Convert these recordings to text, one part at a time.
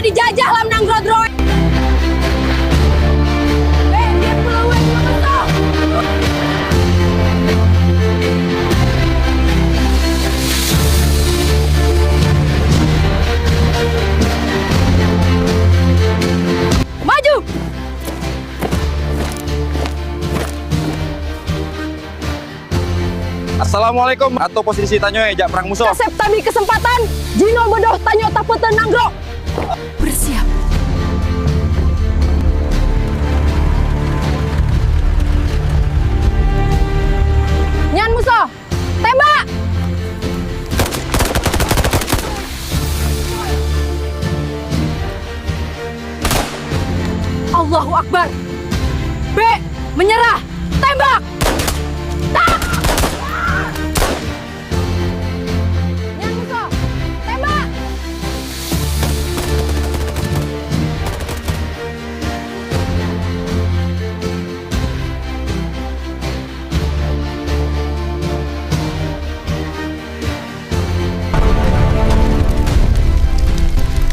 dijajah lam nang grodro. Dia pelawan musuh. Maju. Assalamualaikum atau posisi tanyo ejak perang musuh. Kasep tadi kesempatan. Jino bodoh tanyo tapeteun nanggro. Bersiap. Nyan musuh. Tembak. Allahu Akbar. B. Menyerah. Tembak. Tak. Nyan musuh. Tembak.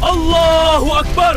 Allahu Akbar.